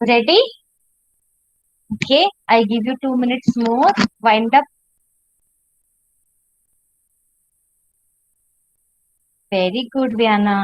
Ready? Okay, I give you 2 minutes more. Wind up. Very good, Viana.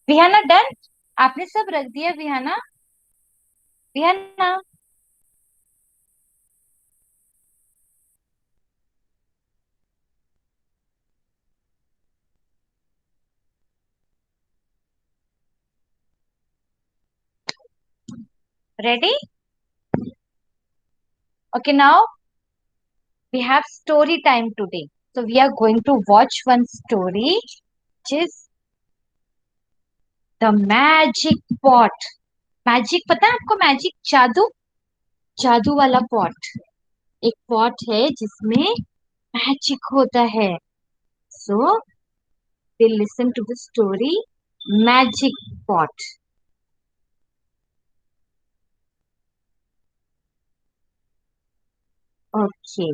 Vihana done. आपने सब रख दिया Vihana. Vihana. Ready? Okay, now we have story time today. So we are going to watch one story, which is the magic pot. Magic पता है आपको? Magic जादू. जादू वाला पॉट. एक पॉट है जिसमें मैजिक होता है. सो we'll listen to the story Magic Pot. Okay,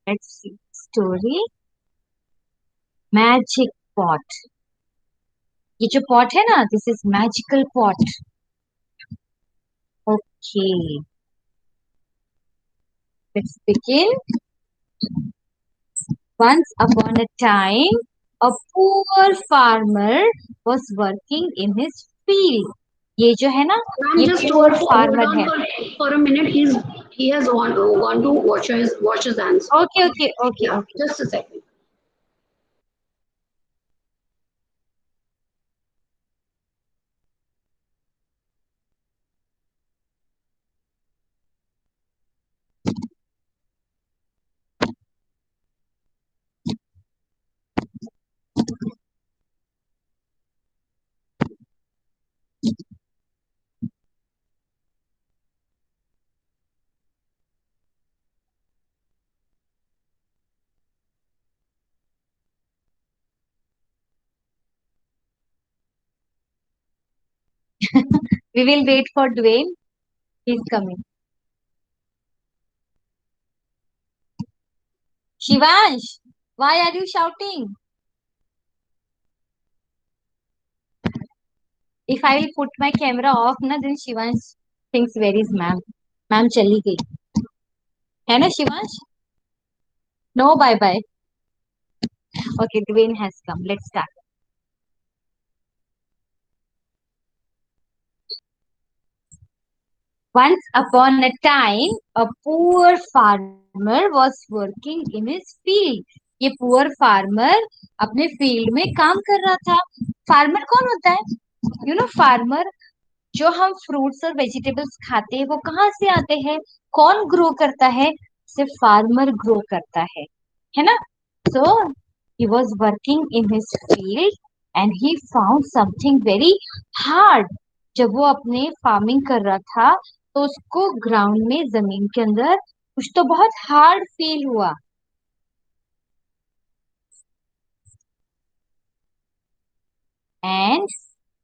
let's see. Story Magic Pot. ये जो पॉट है ना, this is magical pot. Okay, let's begin. Once upon a time, a poor farmer was working in his field. ये जो है ना, Ma'am, ये just poor hold farmer on है. for a minute. He has gone to wash his hands. Okay okay okay Yeah, okay. just a second. We will wait for Dwayne. He's coming. Shivansh, why are you shouting? If I will put my camera off na, then Shivansh thinks where is ma'am. Ma'am चली गई है ना Shivansh. No bye bye. Okay, Dwayne has come. Let's start. Once upon a time, a poor farmer was working in his field. ये poor farmer अपने field में काम कर रहा था. फार्मर कौन होता है? फार्मर जो हम फ्रूट्स और वेजिटेबल्स खाते हैं वो कहाँ से आते हैं? कौन ग्रो करता है? सिर्फ फार्मर ग्रो करता है ना. सो he was working in his field and he found something very hard. जब वो अपने फार्मिंग कर रहा था तो उसको ग्राउंड में जमीन के अंदर कुछ तो बहुत हार्ड फील हुआ. And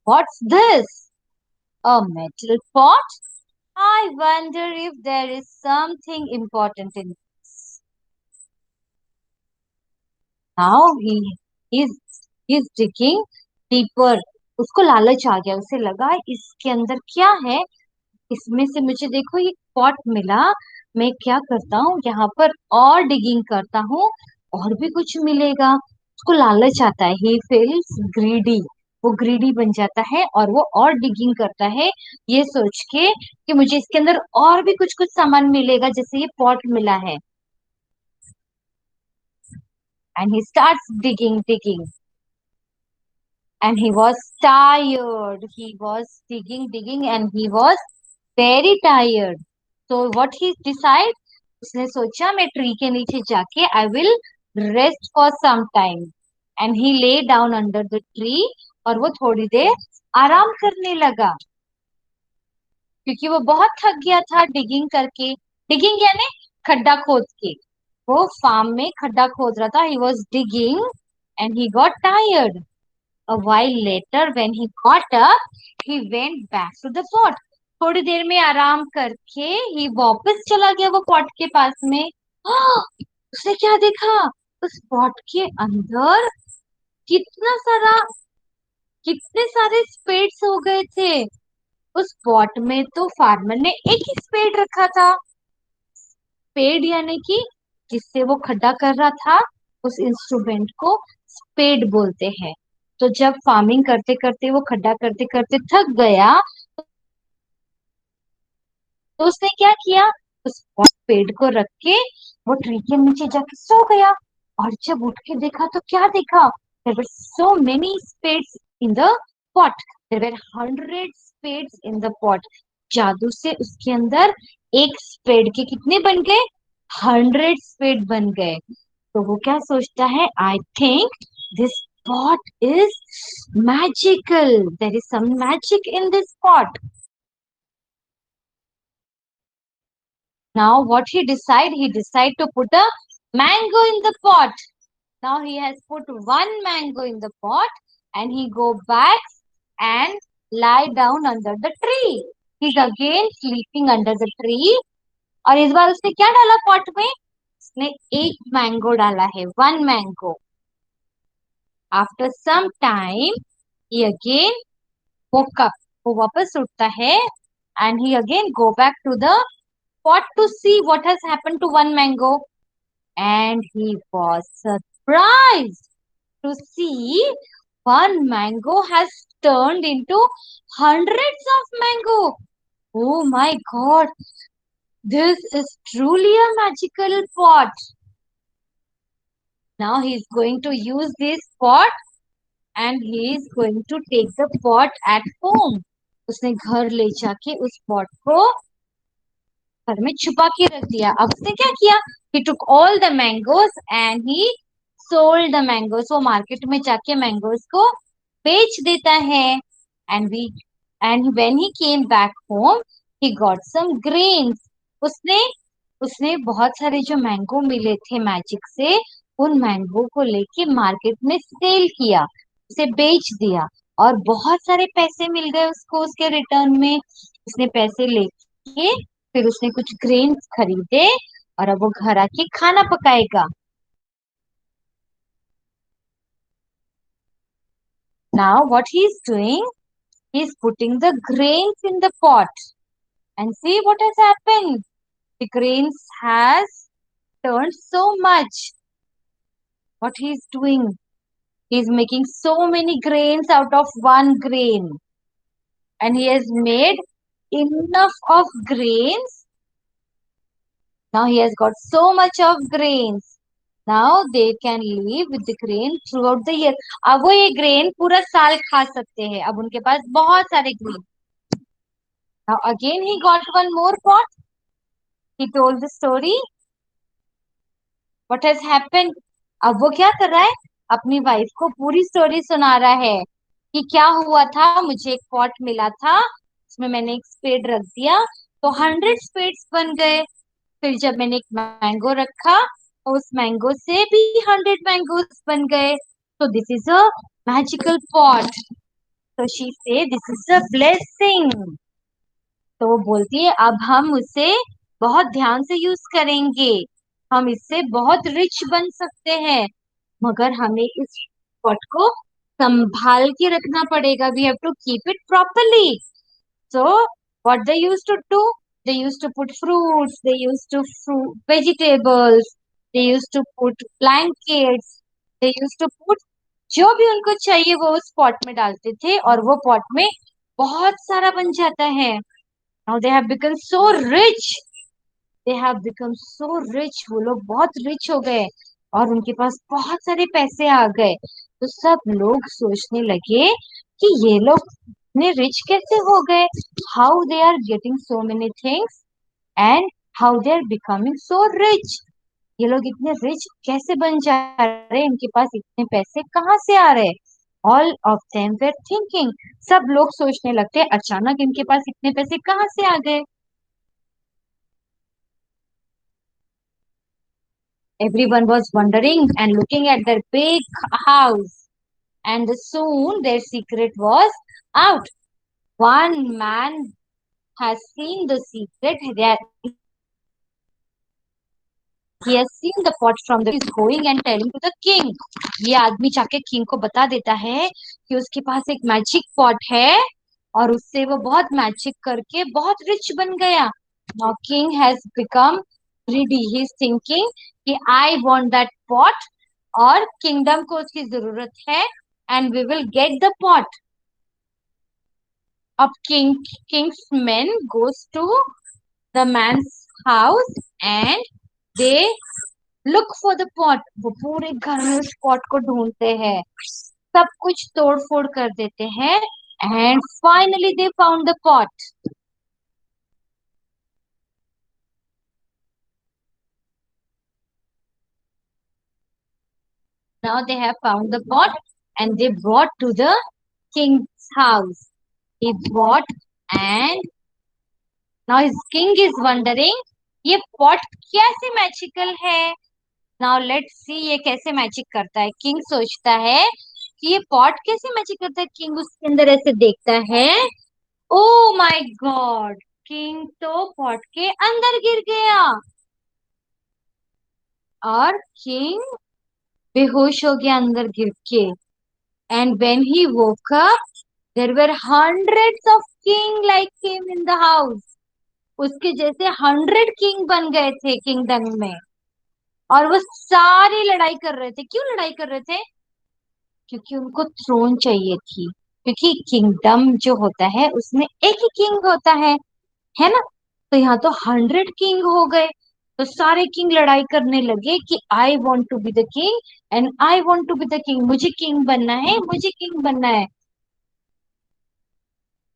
what's this? A metal pot? I wonder if there is something important in this. Now he's he's digging deeper. उसको लालच आ गया. उसे लगा इसके अंदर क्या है. इसमें से मुझे देखो ये पॉट मिला. मैं क्या करता हूँ, यहाँ पर और डिगिंग करता हूँ और भी कुछ मिलेगा. उसको लालच आता है. He feels greedy. वो ग्रीडी बन जाता है और वो और डिगिंग करता है ये सोच के कि मुझे इसके अंदर और भी कुछ कुछ सामान मिलेगा जैसे ये पॉट मिला है. And he starts digging, and he was tired. He was digging, and he was very tired. So what he decide? उसने सोचा मैं ट्री के नीचे जाके I will rest for some time. And he lay down under the tree. और वो थोड़ी देर आराम करने लगा क्योंकि वो बहुत थक गया था डिगिंग करके. डिगिंग यानी खड्डा खोद के. वो फार्म में खड्डा खोद रहा था. He was digging and he got tired. A while later, when he got up, he went back to the pot. थोड़ी देर में आराम करके ही वापस चला गया वो पॉट के पास में. उसने क्या देखा? उस पॉट के अंदर कितना सारा कितने सारे स्पेड्स हो गए थे. उस पॉट में तो फार्मर ने एक ही स्पेड रखा था। स्पेड यानी कि जिससे वो खड्डा कर रहा था, उस इंस्ट्रूमेंट को स्पेड बोलते हैं। तो जब फार्मिंग करते करते वो खड्डा करते करते थक गया, तो उसने क्या किया, उस पेड़ को रख के वो ट्री के नीचे जाके सो गया। और जब उठ के देखा तो क्या देखा, there were so many spades in the pot. There were 100 spades in the pot. जादू से उसके अंदर एक स्पेड के कितने बन गए, 100 स्पेड बन गए। तो वो क्या सोचता है, I think this pot is magical, there is some magic in this pot. Now what he decide? He decide to put a mango in the pot. Now he has put one mango in the pot and he go back and lie down under the tree. He's again sleeping under the tree. और इस बार उसने क्या डाला pot में, उसने एक mango डाला है, one mango. After some time he again woke up, वो वापस उठता है and he again go back to the pot to see what has happened to one mango. And he was surprised to see one mango has turned into hundreds of mango. Oh my god, this is truly a magical pot. Now he is going to use this pot and he is going to take the pot at home. उसने घर ले जाके उस pot को घर में छुपा के रख दिया। अब उसने क्या किया, he took all the mangoes and he sold the mangoes। वो मार्केट में जाके मैंगोज को बेच देता है। and we and when he came back home he got some grains। उसने उसने बहुत सारे जो मैंगो मिले थे मैजिक से, उन मैंगो को लेके मार्केट में सेल किया, उसे बेच दिया और बहुत सारे पैसे मिल गए उसको उसके रिटर्न में। उसने पैसे लेके फिर उसने कुछ ग्रेन्स खरीदे और अब वो घर आके खाना पकाएगा। Now what he is doing, he is putting the grains in the pot and see what has happened. The grains has turned so much. What he is doing, he is making so many grains out of one grain and he has made enough of grains. Now he has got so much of grains. Now they can live with the grain throughout the year। अब वो ये grain पूरा साल खा सकते हैं, अब उनके पास बहुत सारे grain. Now again he got one more pot। He told the story what has happened। अब वो क्या कर रहा है, अपनी वाइफ को पूरी स्टोरी सुना रहा है कि क्या हुआ था। मुझे एक पॉट मिला था, उसमें मैंने एक स्पेड रख दिया तो 100 स्पेड्स बन गए। फिर जब मैंने एक मैंगो रखा तो उस मैंगो से भी 100 मैंगोज बन गए। तो this is a magical pot. तो शी से दिस इज अ ब्लेसिंग। तो वो बोलती है अब हम उसे बहुत ध्यान से यूज करेंगे, हम इससे बहुत रिच बन सकते हैं, मगर हमें इस पॉट को संभाल के रखना पड़ेगा। We have to keep it properly. So what they used to do? They used to put fruits, they used to vegetables, they used to put blankets, they used to put जो भी उनको चाहिए वो उस पॉट में डालते थे और वो पॉट में बहुत सारा बन जाता है। Now they have become so rich, they have become so rich। वो लोग बहुत रिच हो गए और उनके पास बहुत सारे पैसे आ गए। तो सब लोग सोचने लगे कि ये लोग इतने रिच कैसे हो गए, how they are getting so many things and how they are becoming so rich. ये लोग इतने रिच कैसे बन जा रहे हैं, इनके पास इतने पैसे कहाँ से आ रहे हैं। All of them were thinking, सब लोग सोचने लगते हैं अचानक इनके पास इतने पैसे कहाँ से आ गए। Everyone was wondering and looking at their big house, and soon their secret was out. One man has seen the secret. He has seen the pot from the is going and telling to the king। ये आदमी जाके king को बता देता है कि उसके पास एक मैजिक पॉट है और उससे वो बहुत मैजिक करके बहुत रिच बन गया. Now king has become greedy. He is thinking कि आई वांट दैट पॉट, और किंगडम को उसकी जरूरत है, and we will get the pot. अब king's men goes to the man's house and they look for the pot. वो पूरे घर में उस pot को ढूंढते हैं, सब कुछ तोड़ फोड़ कर देते हैं, and finally they found the pot. Now they have found the pot and they brought to the king's house. He brought, and now his king is wondering ये pot कैसे मैजिकल है. नाउ लेट्स सी ये कैसे magic करता है. King सोचता है कि ये पॉट कैसे मैजिक करता है. किंग उसके अंदर ऐसे देखता है. ओ माय गॉड, किंग तो पॉट के अंदर गिर गया, और किंग बेहोश हो गया अंदर गिर के. And when he woke up there were hundreds of king like him in the house. उसके जैसे 100 किंग बन गए थे किंगडम में, और वो सारी लड़ाई कर रहे थे. क्यों लड़ाई कर रहे थे? क्योंकि उनको थ्रोन चाहिए थी. क्योंकि किंगडम जो होता है उसमें एक ही किंग होता है ना. तो यहाँ तो 100 किंग हो गए. तो सारे किंग लड़ाई करने लगे कि I want to be the king, and I want to be the king. मुझे किंग बनना है, मुझे किंग बनना है.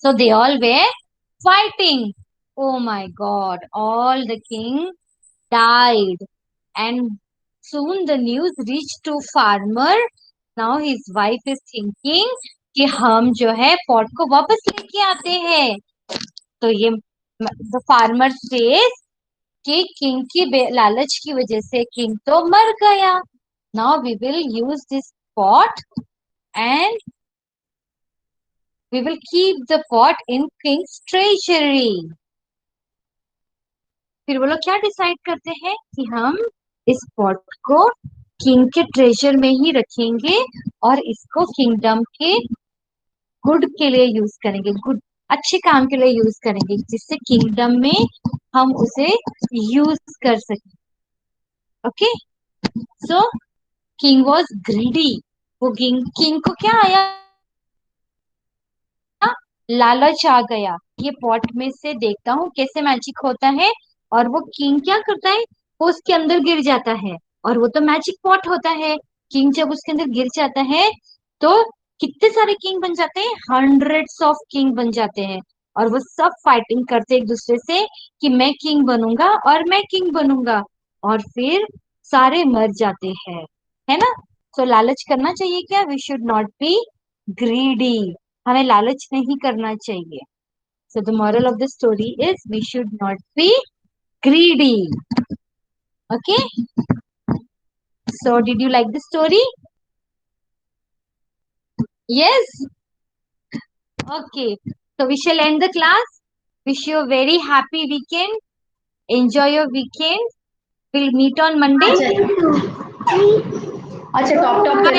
So they all were fighting. Oh my god, all the king died, and soon the news reached to farmer. Now his wife is thinking कि हम जो है पॉट को वापस लेके आते हैं. तो ये द फार्मर सेज कि किंग की लालच की वजह से किंग तो मर गया. Now we will use this pot and we will keep the pot in king's treasury. फिर वो लोग क्या डिसाइड करते हैं कि हम इस पॉट को किंग के ट्रेजर में ही रखेंगे, और इसको किंगडम के गुड के लिए यूज करेंगे, गुड अच्छे काम के लिए यूज करेंगे, जिससे किंगडम में हम उसे यूज कर सकें. Okay. So king was greedy. वो किंग को क्या आया, लालच आ गया. ये पॉट में से देखता हूँ कैसे मैजिक होता है. और वो किंग क्या करता है, वो उसके अंदर गिर जाता है, और वो तो मैजिक पॉट होता है. किंग जब उसके अंदर गिर जाता है तो कितने सारे किंग बन जाते हैं, हंड्रेड्स ऑफ किंग बन जाते हैं. और वो सब फाइटिंग करते एक दूसरे से कि मैं किंग बनूंगा और मैं किंग बनूंगा. और फिर सारे मर जाते हैं, है ना. सो लालच करना चाहिए क्या? We should not be greedy. हमें लालच नहीं करना चाहिए. So the moral of the story is we should not be greedy. Okay. So did you like the story? Yes. Okay. So we shall end the class. Wish you a very happy weekend. Enjoy your weekend. We'll meet on Monday. अच्छा अच्छा, top top